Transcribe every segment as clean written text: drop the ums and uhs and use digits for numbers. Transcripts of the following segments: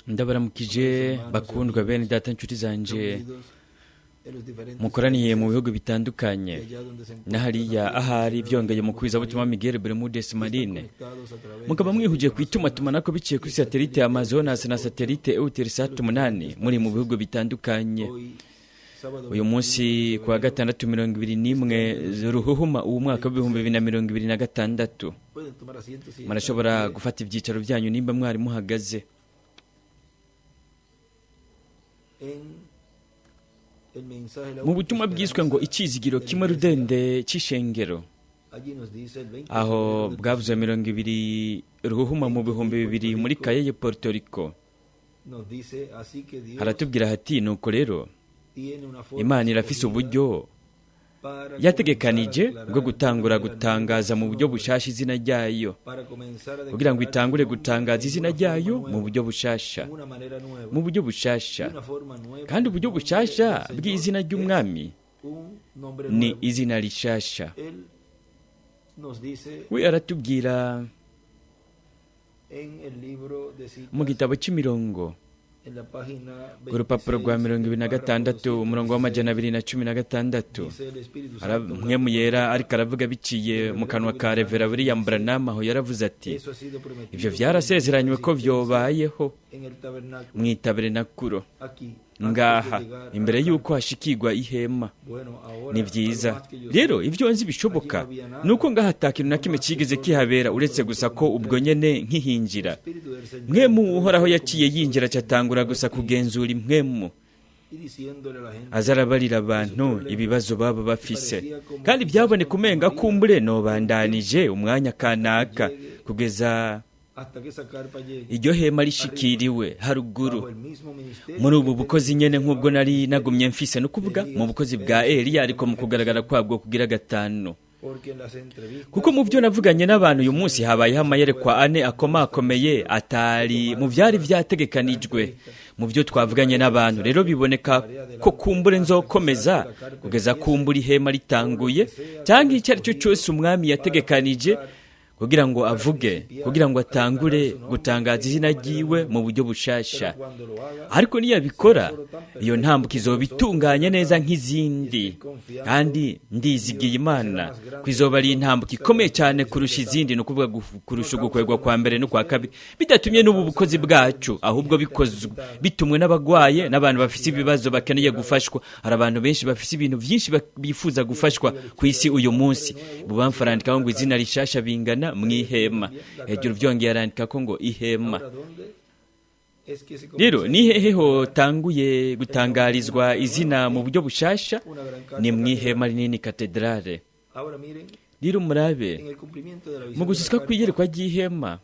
ndabaramukije bakundwa bene data nshuti zanje mukoraniye mu bihugu bitandukanye na hariya ahari byongeye mu kwizabutumwa Miguel Bermudez Marine mukaba mwihugiye kwitumatumana ko biciye kuri satellite Amazonas na satellite Eutelsat 8 muri mu bihugu bitandukanye. Uyu munsi kwa gatandatu 21 Ruhuhuma umwaka wa 2026 marashobora gufata ibyicaro byanyu nimba mwari muhagaze. Mu butumwa bwiswe ngo ikizigiro kimwe rudende cy'ishengero aho bwavuze 20 Ruhuhuma mu 2000 muri Cayeye Puerto Rico haratubwira hati nuko rero Imana irafise uburyo yategekanije bwo gutangura gutangaza mu buryo bushasha izina ryayo kugira ngo itangure gutangaza izina ryayo mu buryo bushasha kandi uburyo bushasha bw'izina ry'umwami ni izina rishasha. We aratubwira mu gitabo cy'imirongo urupapuro rwa 26 umurongo wa 216 mwe muyera ariko aravuga biciye mu kanwa ka Revera William Branham aho yaravuze ati ibyo byarasezeranywe ko byobayeho mu itabernakulo ngaha imbere yuko hashikirwa ihema. Ni byiza rero ibyo nzi bishoboka nuko ngaha atakintu na kimwe kigeze kihabera uretse gusa ko ubwo nyene nkihinjira mwemu uhoraho yaciye yinjira cyatangura gusa kugenzura impwemu azarabarira abantu ibibazo baba bafise kandi byabone kumenga kumbure no bandanije umwanya kanaka kugeza iryo hema rishikiriwe haruguru muri ubu bukozi nyene nk'ubwo nari nagumye mfise no kuvuga mu bukozi bwa Eliya ariko mu kugaragara kwabwo kugira gatanu kuko mu byo navuganye n'abantu uyu munsi habayeho amayerekwa ane akomakomeye atari mu byari byategekanijwe mu byo twavuganye n'abantu. Rero biboneka ko kumbure nzokomeza kugeza kumbura ihema ritanguye cyangwa icyo ari cyo cyose umwami yategekanije kugira ngo avuge kugira ngo atangure gutangaza izina ryiwe mu buryo bushasha. Ariko niyabikora iyo ntambuka izoba itunganye neza nk'izindi kandi ndizigiye Imana kwizoba ari intambuka ikomeye cyane kurusha izindi no kuvuga kurusha gukwegwa kwa mbere no kwa kabiri bidatumye n'ubu bukozi bwacu ahubwo bikozwe bitumwe n'abagwaye n'abantu bafise ibibazo bakeneye gufashwa. Hari abantu benshi bafise ibintu byinshi bifuza gufashwa ku isi uyu munsi bubamfarandika ngo izina rishasha bingana mwihema hejuru byongeye arandika ko ngo ihema. Rero ni hehe ho tanguye gutangarizwa izina mu buryo bushasha ni mwihema rinini katedrale. Rero murabe mu gushyitswa kwiyerekwa ry'ihema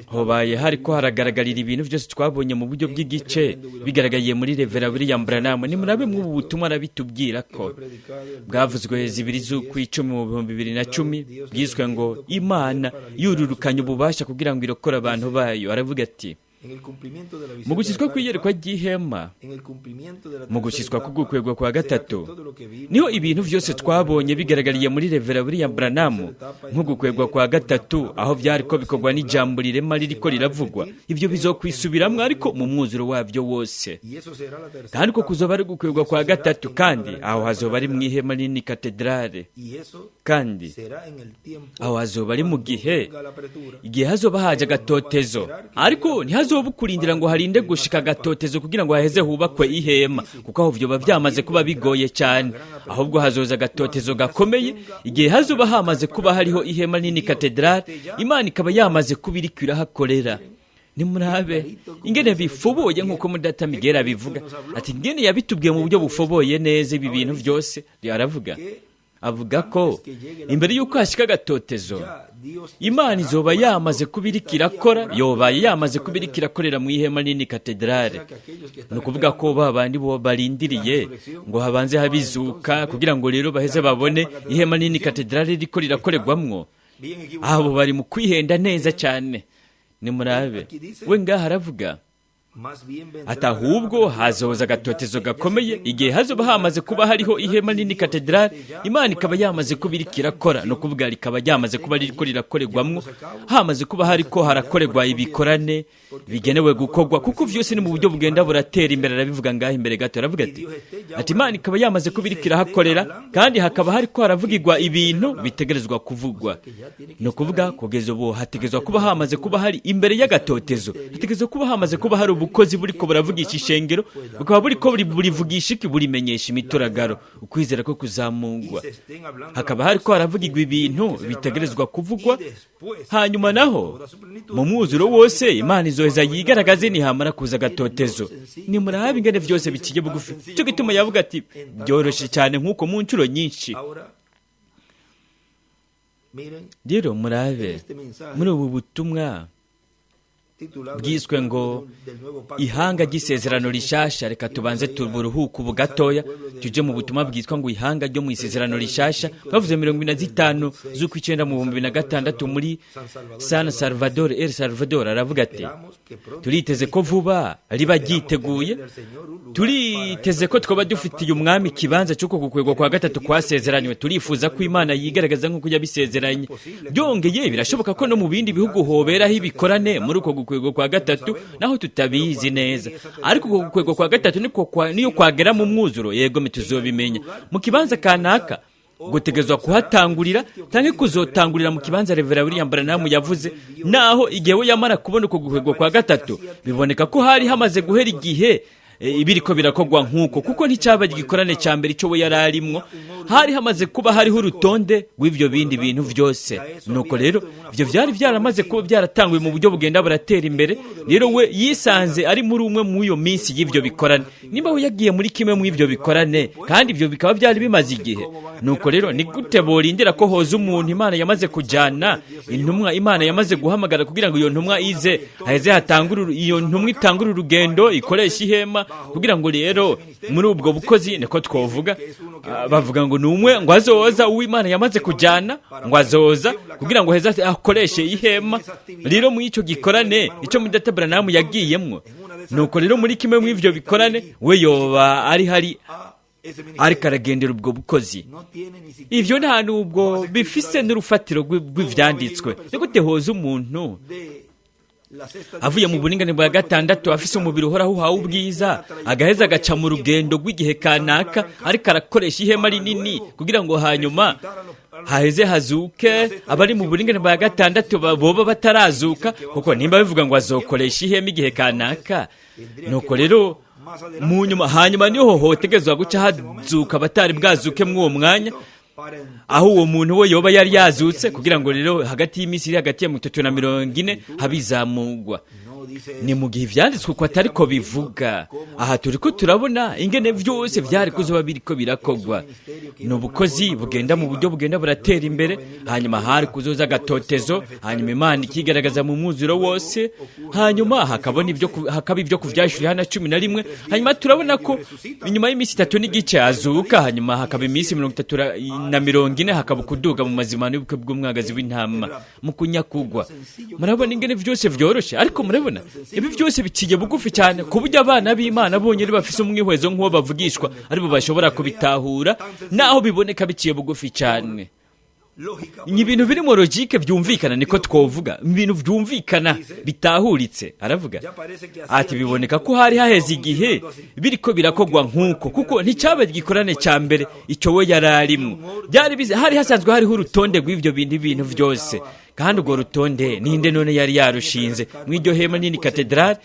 hobaye hariko haragaragarira ibintu byose twabonye mu buryo bw'igice bigaragaye muri Revera William Branham. Ni murabe mu butumwa arabitubwira ko bwavuzwe 2/10 mu 2010 bwiswe ngo Imana yururukanye ububasha kugira ngo irokore abantu bayo. Aravuga ati mu gushyitswa kwiyerekwa ry'ihema mu gushyitswa kugukwegwa kwa gatatu niho ibintu byose twabonye bigaragariye muri Revera William Branham nk'ugukwegwa kwa gatatu aho byari ko bikorwa n'ijambo rirema ririko riravugwa. Ibyo bizokwisubiramwe ariko mu mwuzuro wabyo wose kandi ko kuzoba ari gukwegwa kwa gatatu kandi aho hazoba ari mwihema nini katedrale kandi aho hazoba ari mu gihe hazoba haje gatotezo ariko ntihazoba kurindira ngo harinde gushika gatotezo kugira ngo haheze hubakwe ihema kuko aho byo byamaze kuba bigoye cyane ahubwo hazoza gatotezo gakomeye igihe hazoba hamaze kuba hariho ihema nini katedrale Imana ikaba yamaze kubirikira hakorera. Ni murabe ingene bifoboye nkuko mudata Miguel abivuga ati ingene yabitubwiye mu buryo bufoboye neza ibi bintu byose. Avuga ko imbere yuko hashika gatotezo Imana izoba yamaze kubirikira kora yobaye yamaze kubirikira korera mu ihema nini katedrale. No kuvuga ko babandi bo barindiriye ngo habanze habizuka kugira ngo rero baheze babone ihema nini katedrale riko rirakoregwamwo. Abo bari mu kwihenda neza cyane. Ni murabe we ngaha aravuga ati ahubwo hazoza agatotezo gakomeye igihe hazoba hamaze kuba hariho ihema nini katedrali, Imana ikaba yamaze kuba iriko irakora, no kuvuga rikaba ryamaze kuba ririko rirakorerwamwo, hamaze kuba hariko harakorerwa ibikorane bigenewe gukorwa, kuko vyose ni mu buryo bugenda buratera imbere. Arabivuga ngaho imbere gato, aravuga ati Imana ikaba yamaze kuba iriko irahakorera, kandi hakaba hariko haravugirwa ibintu bitegerezwa kuvugwa. No kuvuga kugeza ubu hategezwa kuba hamaze kuba hari imbere y'agatotezo, hategezwa kuba hamaze kuba hari ubukozi buriko buravugisha ishengero, bukaba buriko burivugisha iki, burimenyesha imituragaro, ukwizera ko kuzamungwa. Hakaba hariko haravugirwa ibintu bitegerezwa kuvugwa, hanyuma naho mu mwuzuro wose Imana izoheza yigaragaze nihamara kuza agatotezo. Nimurabe ingene vyose biciye bugufi. Cyo gituma yavuga ati byoroshe cyane nk'uko mu ncuro nyinshi. Rero murabe muri ubu butumwa bwiswe ngo ihanga ry'isezerano rishasha, reka tubanze tuburuhuka ubu gatoya tuje mu butumwa bwiswa ngo ihanga ryo mu isezerano rishasha, bavuze 25 z'ukwicenda mu 2006 muri San Salvador, El Salvador. Aravuga ati turiteze ko vuba riba ryiteguye, turiteze ko twoba dufitiye umwami kibanza cyo kukwegwa kwa gatatu kwasezeranywe, turifuza ko Imana yigaragaza nk'uko yabisezeranye. Byongeye birashoboka ko no mu bindi bihugu hoberaho ibikorane muri uko gukwegwa kwa gatatu, naho tutabizi neza, ariko uko gukwegwa kwa gatatu niyo kwagera mu mwuzuro, yego mituzobimenya mu kibanza kanaka gutegezwa kuhatangurira, tanke kuzotangurira mu kibanza Revera William Branham yavuze. Naho igihe we yamara kubona uko gukwegwa kwa gatatu, biboneka ko hari hamaze guhera igihe ibiriko birakogwa nk'uko, kuko nticaba gikorane cya mbere icyo we yararimwo, hari hamaze kuba hariho urutonde rw'ivyo bindi bintu vyose. Nuko rero ivyo vyari vyaramaze kuba byaratanguye mu buryo bugenda buratera imbere. Rero we yisanze ari muri umwe mu iyo minsi y'ivyo bikorane, nimba we yagiye muri kimwe mu ivyo bikorane, kandi ivyo bikaba byari bimaze igihe. Nuko rero ni gute borindira ko hoza umuntu Imana yamaze kujana, intumwa Imana yamaze guhamagara kugira ngo iyo ntumwa ize haheze hatangurura, iyo ntumwa itangurura urugendo, ikoresha ihema, kugira ngo rero muri ubwo bukozi niko twovuga, bavuga ngo numwe ngo azoza uw'Imana yamaze kujana, ngo azoza kugira ngo heza akoreshe ihema. Rero mu ico gikorane ico Mudata Branham yagiyemwo, nuko rero muri kimwe mu ivyo bikorane we yoba ari hari ariko aragendera ubwo bukozi. Ivyo nta nubwo bifise n'urufatiro rw'ivyanditswe. Ni gute hoza umuntu avuye mu buringane bwa gatandatu afise umubiri uhoraho uhawe ubwiza, agaheza agaca mu rugendo rw'igihe kanaka, ariko arakoresha ihema rinini kugira ngo hanyuma haheze hazuke abari mu buringane bwa gatandatu boba batarazuka, kuko nimba bivuga ngo azokoresha ihema igihe kanaka, nuko rero mu nyuma hanyuma niho hotegezwa guca hazuka batari bwazuke mw'uwo mwanya, aho uwo muntu we yoba yari yazutse, kugira ngo rero hagati y'iminsi iri hagati ya 30 na 40 habizamugwa. Ni mu gihe ivyanditswe ko atari ko bivuga. Aha turiko turabona ingene vyose vyari kuzoba biriko birakogwa. Ni ubukozi bugenda mu buryo bugenda buratera imbere, hanyuma hari kuzoza agatotezo, hanyuma Imana ikigaragaza mu mwuzuro wose, hanyuma hakaba ibyo kuvyashuri hana 11, hanyuma turabona ko inyuma y'iminsi 3 n'igice azuka, hanyuma hakaba iminsi 30 hakaba kuduga mu mazimano y'ubukwe bw'umwagazi w'intama mu kunyakugwa. Murabona ingene vyose vyoroshe, ariko murabona ibi byose biciye bugufi cyane, ku buryo abana b'Imana bonyine bafise umwihwezo nk'uwo bavugishwa aribo bashobora kubitahura, naho biboneka biciye bugufi cyane. Ni ibintu biri mu logique byumvikana, niko twovuga, ibintu byumvikana bitahuritse. Aravuga ati biboneka ko hari haheze igihe biriko birakogwa nk'uko, kuko nticaba gikorane cya mbere icyo we yararimo. Hari hasanzwe hariho urutonde rw'ivyo bintu byose, kandi urwo rutonde ninde none yari yarushinze mw'iryo hema nini katedrali?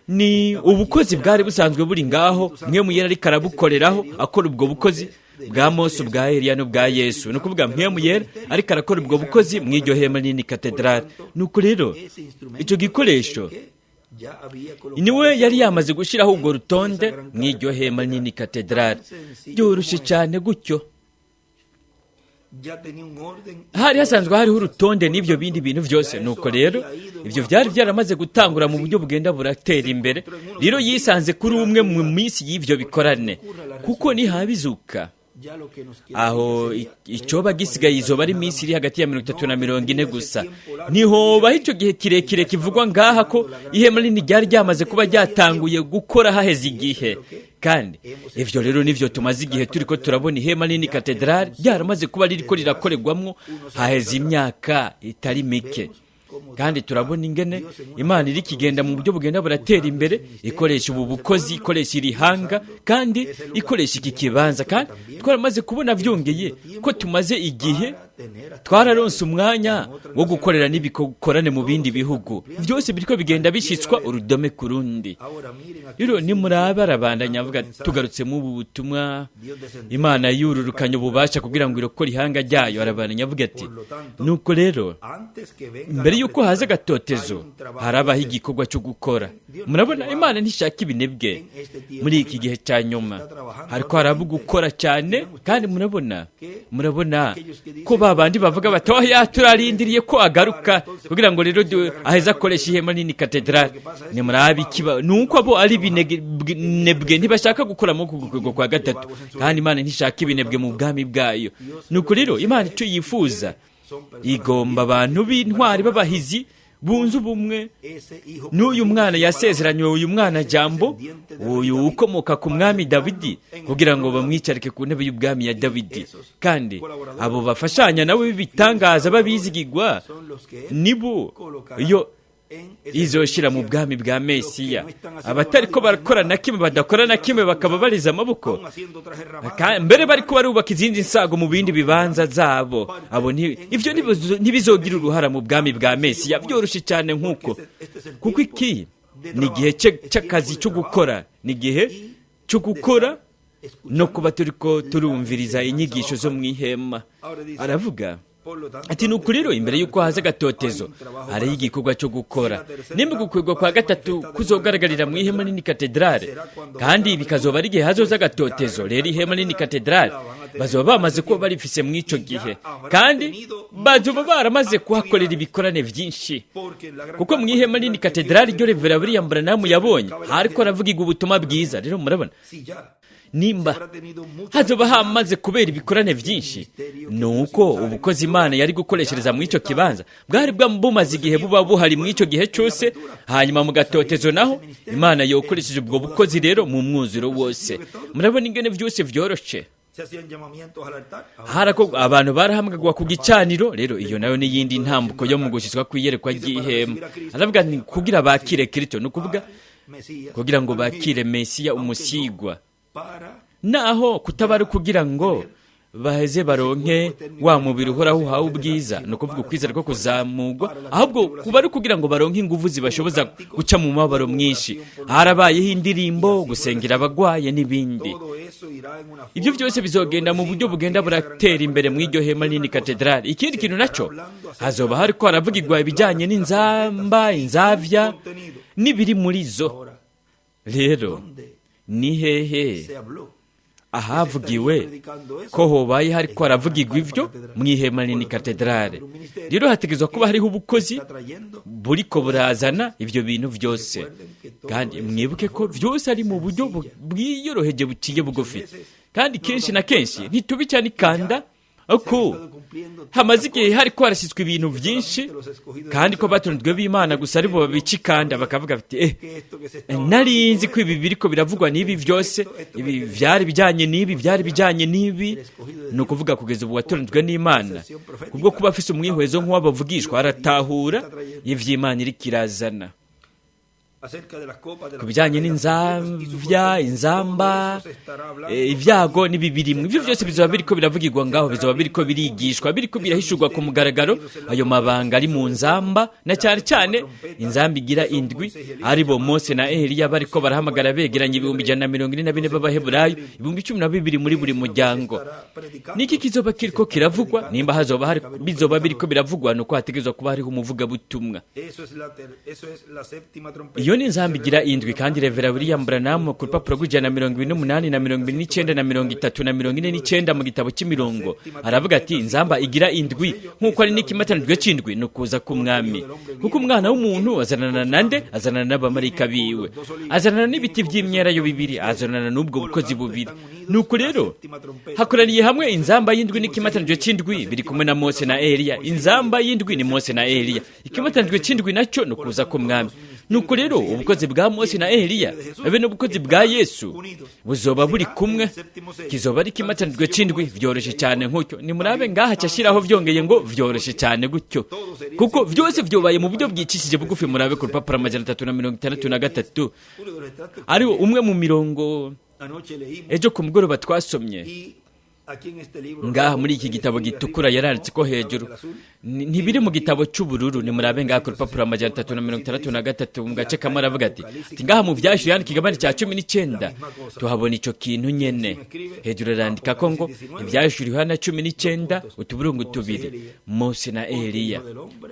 Ni ubukozi bwari busanzwe buri ngaho, mwe mu yera ariko arabukoreraho, akora ubwo bukozi bwa Mose, bwa Eliya no bwa Yesu. No kuvuga mwe mu yera ariko arakora ubwo bukozi mw'iryo hema nini katedrali. Nuko rero ico gikoresho niwe yari yamaze gushiraho ubwo rutonde mw'iryo hema nini katedrali. Byoroshe cyane gutyo. Hari hasanzwe hariho urutonde n'ibyo bindi bintu byose. Nuko rero ibyo byari byaramaze gutangura mu buryo bugenda buratera imbere. Rero yisanze kuri umwe mu minsi y'ivyo bikorane, kuko nihabizuka aho icyoba gisigaye izoba ari iminsi iri hagati ya 30 na 40 gusa. Nihobaho icyo gihe kirekire kivugwa ngaha ko ihema rinini ryari ryamaze kuba ryatanguye gukora haheze igihe. Kandi ivyo rero nivyo tumaze igihe turiko turabona ihema rinini katedrali ryaramaze kuba ririko rirakorerwamwo haheze imyaka itari mike. Kandi turabona ingene Imana iri kigenda mu buryo bugenda buratera imbere, ikoresha ubu bukozi, ikoresha iri hanga, kandi ikoresha iki kibanza. Kandi twaramaze kubona vyongeye ko tumaze igihe twararonse umwanya wo gukorera n'ibikorane mu bindi bihugu. Vyose biriko bigenda bishitswa urudome ku rundi. Rero ni muraba arabandanya avuga tugarutse mu butumwa Imana yururukanye ububasha kugira ngo irokore ihanga ryayo. Arabandanya avuga ati nuko rero mbere yuko haza gatotezo harabaho igikorwa cyo gukora. Murabona Imana ntishaka ibinebwe muri iki gihe cya nyuma, hariko harabu gukora cyane. Kandi murabona ko babandi bavuga bati oya turarindiriye ko agaruka kugira ngo rero aheza akoresha ihema nini katedrali. Ni murabi kiba nuko abo ari binebwe ntibashaka gukora mu kugurwa kwa gatatu, kandi Imana ntishaka ibinebwe mu bwami bwayo. Nuko rero Imana icyo yifuza igomba abantu b'intwari b'abahizi bunze ubumwe n'uyu mwana yasezeranywe, uyu mwana jambo, uyu ukomoka ku mwami Dawidi, kugira ngo bamwicarike ku ntebe y'ubwami ya Dawidi. Kandi abo bafashanya nawe bitangaza babizigirwa nibo yo izoshira mu bwami bwa Mesiya. Abatari ko barakora na kimwe, badakora na kimwe, bakaba bariza amaboko, mbere bari ko barubaka izindi nsago mu bindi bibanza zabo. Abo ivyo ntibizogira uruhara mu bwami bwa Mesiya. Byoroshe cyane nk'uko, kuko iki ni igihe cy'akazi cyo gukora, ni igihe cyo gukora no kuba turiko turumviriza inyigisho zo mu ihema. Aravuga ati nuko rero imbere yuko haza gatotezo hari igikorwa cyo gukora. Nimba gukwirwa kwa gatatu kuzogaragarira mu ihema nini katedrali, kandi bikazoba ari igihe hazoza gatotezo, rero ihema nini katedrali bazoba bamaze kuba barifise mu ico gihe, kandi bazoba baramaze kuhakorera ibikorane vyinshi. Kuko mu ihema nini katedrali ryo Revera William Branham yabonye hariko aravugirwa ubutumwa bwiza. Rero murabona nimba hazoba hamaze kubera ibikorane vyinshi, nuko ubukozi Imana yari gukoreshereza mu ico kibanza bwari bumaze igihe buba buhari mu ico gihe cyose. Hanyuma mu gatotezo naho Imana yokoresheje ubwo bukozi rero mu mwuzuro wose. Murabona ingene vyose vyoroshe. Harako abantu barahamagagwa ku gicaniro. Rero iyo nayo ni yindi ntambuko yo mu gushitswa kwiyerekwa ry'ihema. Aravuga ni kugira bakire Kristo, no kuvuga kugira ngo bakire Mesiya umusigwa, naho kutabari kugira ngo baheze baronke wa mubiri uhoraho uhawe ubwiza, no kuvuga ukwizera ko kuzamugwa, ahubwo kuba ari kugira ngo baronke ingufu zibashoboza guca mu mabaro mwinshi. Harabayeho indirimbo, gusengera abagwaye n'ibindi. Ibyo byose bizogenda mu buryo bugenda buratera imbere mu iryo hema nini katedrali. Ikindi kintu naco hazoba hariko haravugirwa ibijanye n'inzamba, inzavya n'ibiri muri zo. Rero ni hehe ahavugiwe ko hobaye hariko haravugirwa ivyo mu ihema nini katedrali? Rero hategezwa kuba hariho ubukozi buriko burazana ivyo bintu vyose, kandi mwibuke ko vyose ari mu buryo bwiyoroheje buciye bugufi. Kandi kenshi na kenshi ntitubi cyane ikanda uko hamaze igihe hariko harashyizwe ibintu vyinshi, kandi ko batonzwe b'Imana gusa aribo babicikanda bakavuga bati narinzi ko ibi biriko biravugwa n'ibi vyose, ibi vyari bijanye n'ibi, vyari bijanye n'ibi. No kuvuga kugeza ubu watonzwe n'Imana kubwo kuba afise umwihwezo nk'uwabavugishwa, aratahura ivy'Imana iri kirazana ku bijyanye n'inzamvya, inzamba, ibyago n'ibibirimwe. Ibyo byose bizoba biriko biravugirwa ngaho, bizoba biriko birigishwa, biriko birahishurwa ku mugaragaro ayo mabanga ari mu nzamba, na cyane cyane inzamba igira indwi, ari bo Mose na Eliya bariko barahamagara begeranye 144 b'Abaheburayo, 12 muri buri muryango. Niki kizoba kiriko kiravugwa? Nimba hazoba hari bizoba biriko biravugwa, nuko hategezwa kuba hariho umuvuga butumwa. iyo ni inzamba igira indwi, kandi Revera William Branham ku rupapuro rw'ijana na 28 na 29 na 30 na 49 mu gitabo cy'imirongo aravuga ati inzamba igira indwi nk'uko ari n'ikimatanijwe cy'indwi ni ukuza k'umwami, kuko umwana w'umuntu azanana nande, azanana n'abamarayika biwe, azanana n'ibiti by'imyelayo bibiri, azanana n'ubwo bukozi bubiri. Nuko rero hakoraniye hamwe inzamba y'indwi n'ikimatanijwe cy'indwi biri kumwe na Mose na Eliya. Inzamba y'indwi ni Mose na Eliya, ikimatanijwe cy'indwi nacyo ni ukuza k'umwami. Nuko rero ubukozi bwa Mose na Eliya be n'ubukozi bwa Yesu buzoba buri kumwe, kizoba ari ikimatanijwe cy'indwi. Byoroshye cyane nk'utyo, nimurabe ngaha cyashyiraho byongeye ngo byoroshye cyane gutyo, kuko byose byobaye mu buryo bwicishije bugufi. Murabe ku rupapuro 363 ari umwe mu mirongo ejo ku mugoroba twasomye ngaha muri iki gitabo gitukura yaranditse ko hejuru ntibiri mu gitabo cy'ubururu. ni murabe ngaha ku rupapuro 363 mu gace kamwe aravuga ati ngaha mu byashyuye yandika igabane cya 19 tuhabona icyo kintu nyene. Hejuru arandika ko ngo ibyashyuye hana 19 utuburungu tubiri Mose na Eliya,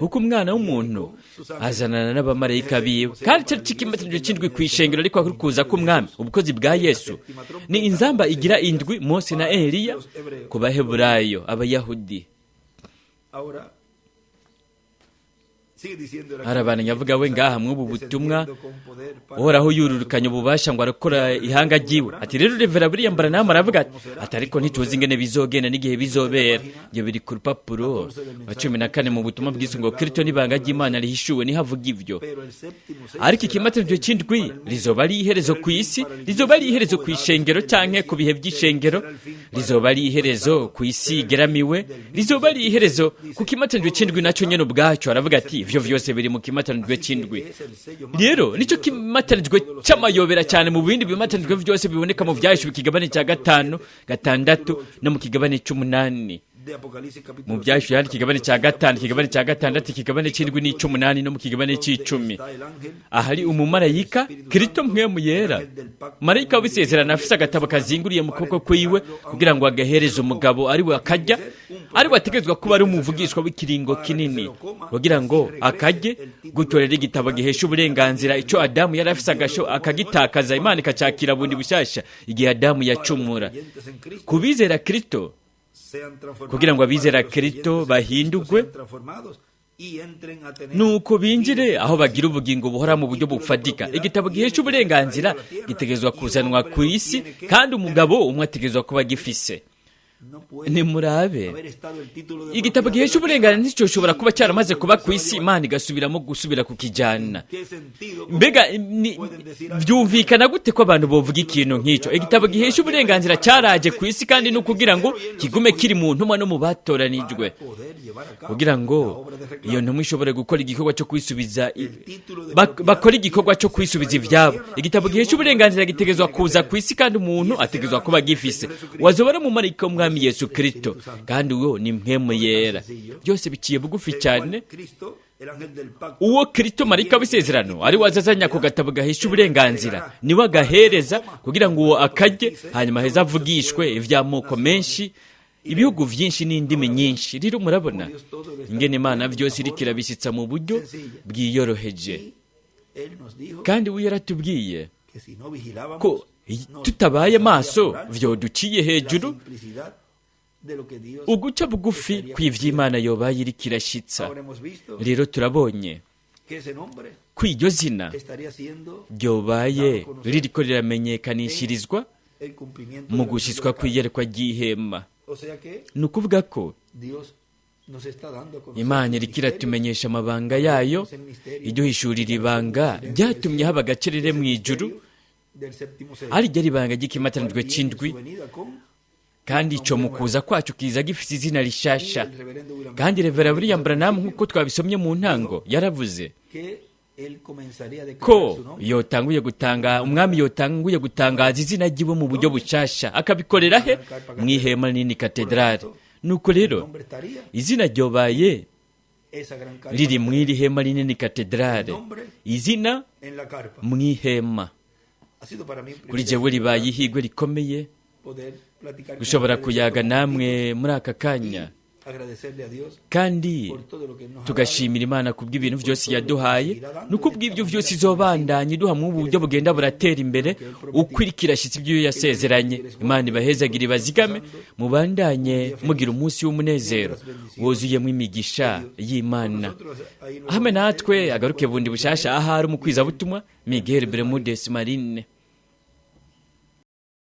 kuko umwana w'umuntu azanana n'abamarayika biwe, kandi cyo kimatanijwe cy'indwi ku ishengero ariko kuri kuza k'umwami. Ubukozi bwa Yesu ni inzamba igira indwi Mose na Eliya ku Baheburayo, Abayahudi. Harabana avuga we ngaha mw'ubu butumwa uhoraho yururukanye ububasha ngo arakora ihanga ryiwe. Ati rero Revera William Branham aravuga ati ariko ntituzi ingene bizogenda n'igihe bizobera. Ibyo biri ku rupapuro 14 mu butumwa bw'isi ngo Kristo n'ibanga ry'Imana rihishuwe nihavuga ibyo. Ariko ikimatanijwe cy'indwi rizoba ari iherezo ku isi, rizoba ari iherezo ku ishengero canke ku bihe by'ishengero, rizoba ari iherezo ku isi igeramiwe, rizoba ari iherezo ku kimatanijwe cy'indwi nacyo nyene ubwacyo. Aravuga ati ivyo vyose biri mu kimatanijwe cy'indwi. Rero nicyo kimatanijwe cy'amayobera cyane mu bindi bimatanijwe byose biboneka mu byahishwe ikigabane cya 5, 6 no mu kigabane c'8. Mu byahishwe yandi ikigabane cya 5, ikigabane cya 6, ikigabane cy'indwi n'8 no mu kigabane c'10 ahari umumarayika Kristo mpwemu yera, marayika w'isezerano afise agatabo kazinguriye mu kuboko kwiwe kugira ngo agahereze umugabo ari we akajya, ari wategezwa kuba ari umuvugishwa w'ikiringo kinini kugira ngo akajye gutorera igitabo gihesha uburenganzira icyo Adamu yari afise agasho akagitakaza, Imana ikacakira bundi bushasha igihe Adamu yacumura. Kubizera Kristo kugira ngo abizera Kristo bahindurwe nuko binjire aho bagira ubugingo buhora mu buryo bufatika. Igitabo gihesha uburenganzira gitegezwa kuzanwa ku isi, kandi umugabo umwe ategezwa kuba gifise. Nimurabe igitabo gihesha uburenganzira nticyoshobora kuba cyaramaze kuba ku isi, Imana igasubiramo gusubira kukijana. Mbega byumvikana gute ko abantu bovuga ikintu nk'icyo? Igitabo gihesha uburenganzira cyaraje ku isi, kandi no kugira ngo kigume kiri mu ntumwa no mu batoranijwe, kugira ngo iyo ntumwa ishobore gukora igikorwa cyo kwisubiza, bakora igikorwa cyo kwisubiza ibyabo. Igitabo gihesha uburenganzira gitegezwa kuza ku isi, kandi umuntu ategezwa kuba gifise. Wazobora mu marayika w'Umwami Yesu Kristo, kandi uwo ni mpwemu yera. Byose biciye bugufi cyane. Uwo Kristo marayika w'isezerano ari wazazanya ku gatabo gahesha uburenganzira niwe agahereza kugira ngo uwo akajye, hanyuma heza avugishwe ivy'amoko menshi, ibihugu vyinshi n'indimi nyinshi. Rero murabona ingene Imana byose iriko irabishyitsa mu buryo bwiyoroheje, kandi we yaratubwiye ko tutabaye maso vyoduciye hejuru. Uguca bugufi kw'ivy'Imana yobaye iriko irashitsa. Rero turabonye ko iryo zina ryobaye ririko riramenyekanishirizwa mu gushitswa kw'iyerekwa ry'ihema. Ni ukuvuga ko Imana iriko iratumenyesha amabanga yayo, iduhishurira ibanga ryatumye haba agacerere mu ijuru, ari ryo ibanga ry'ikimatanijwe cy'indwi, kandi icyo mu kuza kwacu kiza gifite izina rishasha. Kandi Revera William Branham nk'uko twabisomye mu ntango yaravuze ko umwami yotanguye gutangaza izina ryiwe mu buryo bushasha, akabikorera he? Mu ihema nini katedrale. Nuko rero izina ryobaye riri mu iri hema rinini katedrale, izina mu ihema. Kuri jewe ribaye ihigwe rikomeye gushobora kuyaga namwe muri aka kanya kandi tugashimira Imana kubw'ibintu byose yaduhaye nuko bw'ibyo byose izobandanye iduha mu buryo bugenda buratera imbere ukwirikira shitsi ibyo yasezeranye. Imana ibahezagire ibazigame mubandanye mugira umunsi w'umunezero wuzuyemo imigisha y'Imana. Hamwe natwe agaruke bundi bushasha ahari mu kwiza butumwa Miguel Bermudez Marine.